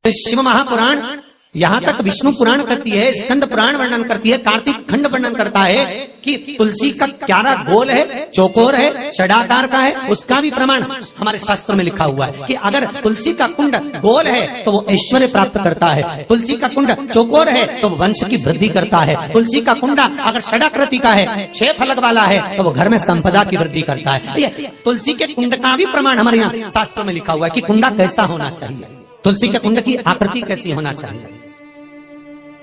शिव महापुराण यहाँ तक विष्णु पुराण करती है, स्कंद पुराण वर्णन करती है, कार्तिक खंड वर्णन करता है कि तुलसी का क्यारा गोल है, चौकोर है, षडाकार का है। उसका भी प्रमाण हमारे शास्त्र में लिखा हुआ है कि अगर तुलसी का कुंड गोल है तो वो ऐश्वर्य प्राप्त करता है, तुलसी का कुंड चौकोर है तो वंश की वृद्धि करता है, तुलसी का कुंडा अगर षडाकृति का है, 6 फलक वाला है तो वो घर में संपदा की वृद्धि करता है। ये तुलसी के कुंड का भी प्रमाण हमारे यहाँ शास्त्र में लिखा हुआ है कि कुंडा कैसा होना चाहिए, तुलसी के कुंड की आकृति कैसी होना चाहिए,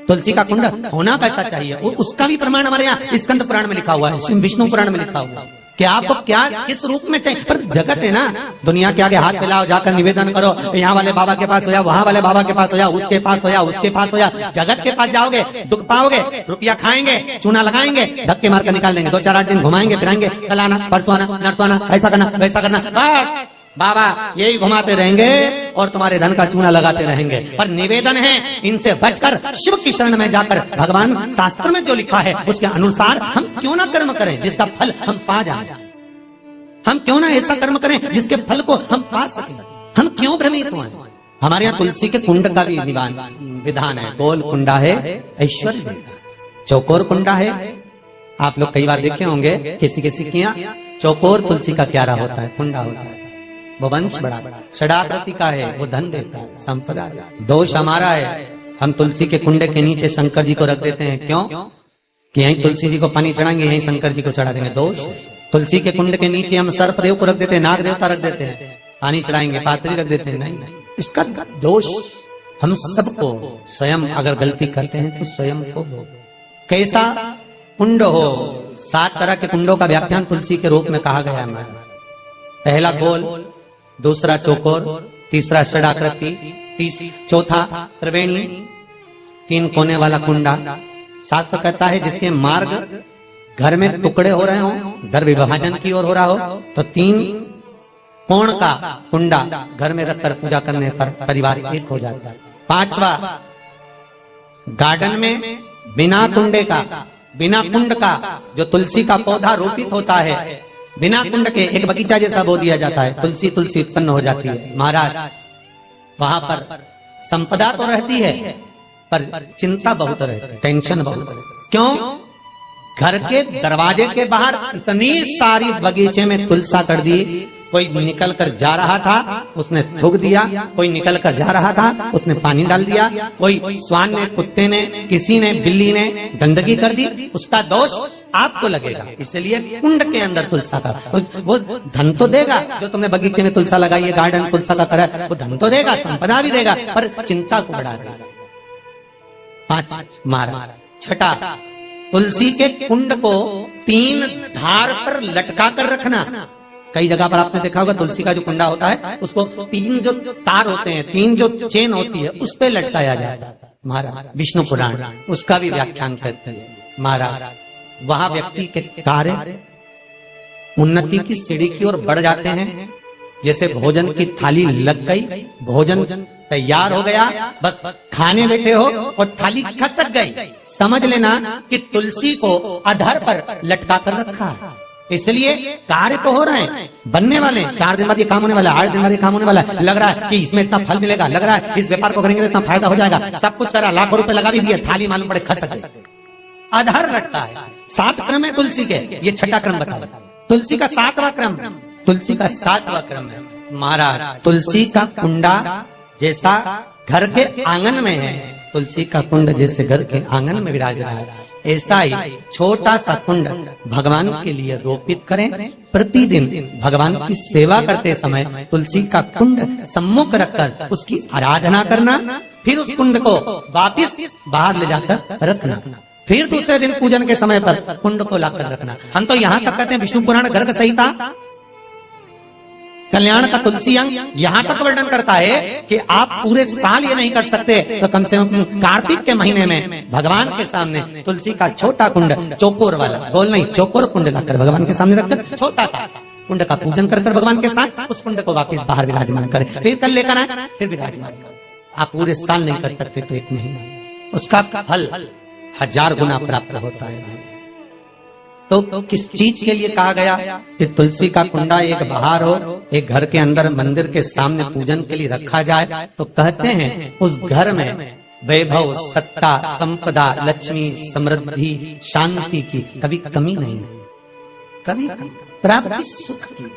तुलसी का कुंड होना कैसा चाहिए, उसका भी प्रमाण हमारे यहाँ स्कंद पुराण में लिखा हुआ है, विष्णु पुराण में लिखा हुआ है कि आपको क्या किस रूप में चाहिए। पर जगत है ना, दुनिया के आगे हाथ फैलाओ, जाकर निवेदन करो, यहाँ वाले बाबा के पास हो या वहाँ वाले बाबा के पास हो या उसके पास हो या उसके पास हो या जगत के पास जाओगे, दुख पाओगे, रुपया खाएंगे, चूना लगाएंगे, धक्के मारकर निकाल देंगे, 2-4-8 दिन घुमाएंगे फिराएंगे, कल आना परसों आना नरसों आना, ऐसा करना वैसा करना, बस बाबा यही घुमाते रहेंगे और तुम्हारे धन का चूना लगाते रहेंगे। पर निवेदन है इनसे बचकर शिव की शरण में जाकर भगवान शास्त्र में जो लिखा है उसके अनुसार हम क्यों ना कर्म करें जिसका फल हम पा जाएं, हम क्यों ना ऐसा कर्म करें जिसके फल को हम पा सकें, हम क्यों भ्रमित हुए। हमारे यहाँ तुलसी के कुंड का भी विधान है, गोल कुंडा है ऐश्वर्य देगा, चौकोर कुंडा है। आप लोग कई बार देखे होंगे किसी किसी के यहाँ चौकोर तुलसी का क्यारा होता है, कुंडा होता है, वो वंश बड़ा, षडाकृति का है, वो धन देता है, संपदा। दोष हमारा है, हम तुलसी के कुंडे के नीचे शंकर जी को रख देते हैं, क्यों कि यहीं तुलसी जी को पानी चढ़ाएंगे, यहीं शंकर जी को चढ़ा देंगे। दोष तुलसी के कुंड के नीचे हम सर्पदेव को रख देते हैं, नाग देवता रख देते हैं, पानी चढ़ाएंगे, पात्री रख देते हैं, नहीं, इसका दोष हम सबको स्वयं अगर गलती करते हैं तो स्वयं को। कैसा कुंड हो, 7 तरह के कुंडों का व्याख्यान तुलसी के रूप में कहा गया है। पहला गोल, दूसरा चौकोर, तीसरा षडाकृति, चौथा त्रिवेणी, 3 कोने वाला कुंडा। शास्त्र कहता है जिसके मार्ग घर में टुकड़े हो रहे हो, घर विभाजन की ओर हो रहा हो, तो 3 कोण का कुंडा घर में रखकर पूजा करने पर परिवार एक हो जाता है। 5वां, गार्डन में बिना कुंडे का, बिना कुंड का जो तुलसी का पौधा रोपित होता है, बिना कुंड के एक बगीचा जैसा बो दिया जाता है, तुलसी तुलसी उत्पन्न हो जाती है। महाराज वहां पर संपदा तो रहती है पर चिंता बहुत रहती है, टेंशन बहुत रहती है। क्यों? घर के दरवाजे के बाहर इतनी सारी बगीचे में तुलसा कर दी, कोई निकल कर जा रहा था उसने थूक दिया, कोई निकल कर जा रहा था उसने पानी डाल दिया, कोई श्वान ने, कुत्ते ने, किसी ने, बिल्ली ने गंदगी कर दी, उसका दोष आपको लगेगा। इसलिए कुंड के अंदर तुलसा का वो धन तो देगा, जो तुमने बगीचे में तुलसा लगाई है, गार्डन तुलसा का करा, वो धन तो देगा, संपदा भी देगा, पर चिंता को बढ़ा देगा। 5 मारा। 6, तुलसी के कुंड को 3 धार पर लटका कर रखना। कई जगह पर आपने देखा होगा तुलसी का जो कुंडा होता है उसको 3 जो तार होते हैं, 3 जो चेन होती है उस पे लटकाया जाता है। महाराज विष्णु पुराण उसका भी व्याख्यान करते हैं। महाराज वहां व्यक्ति के कार्य उन्नति की सीढ़ी की ओर बढ़ जाते हैं। जैसे भोजन की थाली लग गई, भोजन तैयार हो गया, बस खाने बैठे हो और थाली खसक गई, समझ लेना कि तुलसी को अधर पर लटका कर रखा है। इसलिए कार्य तो हो रहे हैं, बनने वाले, 4 दिन बाद ये काम होने वाला है, 8 दिन बाद ये काम होने वाला है, लग रहा है कि इसमें इतना फल मिलेगा, लग रहा है इस व्यापार को करेंगे तो इतना फायदा हो जाएगा, सब कुछ करा, लाखों रुपए लगा भी दिए, थाली मालूम पड़े खसक गई, अधर लटका है। 7 क्रम है तुलसी के, ये 6ठा क्रम बता। तुलसी का 7वां क्रम, तुलसी का 7वां क्रम है। महाराज तुलसी का कुंडा जैसा घर के आंगन में है, तुलसी का कुंड जैसे घर के आंगन में विराज रहा है, ऐसा ही छोटा सा कुंड भगवान के लिए रोपित करें। प्रतिदिन भगवान की सेवा करते समय तुलसी का कुंड सम्मुख रखकर उसकी आराधना करना, फिर उस कुंड को वापिस बाहर ले जाकर रखना, फिर दूसरे दिन पूजन के समय पर कुंड को लाकर रखना। हम तो यहाँ तक कहते हैं विष्णु पुराण गर्ग संहिता कल्याण का तुलसी अंग यहाँ तक वर्णन करता है कि आप पूरे साल ये नहीं कर सकते तो कम से कम कार्तिक के महीने में भगवान के सामने तुलसी का छोटा कुंड, चौकोर वाला, गोल नहीं, चौकोर कुंड लाकर भगवान के सामने रखकर छोटा सा कुंड का पूजन कर भगवान के साथ उस कुंड को वापस बाहर विराजमान करें, फिर कल लेकर आए, फिर विराजमान करें। आप पूरे साल नहीं कर सकते तो 1 महीना, उसका फल 1000 गुना प्राप्त होता है। तो किस चीज के लिए कहा गया कि तुलसी का कुंडा एक बाहर हो, एक घर के अंदर मंदिर के सामने पूजन के लिए रखा जाए? तो कहते हैं उस घर में वैभव, सत्ता, संपदा, लक्ष्मी, समृद्धि, शांति की कभी कमी नहीं, कभी प्राप्ति सुख की।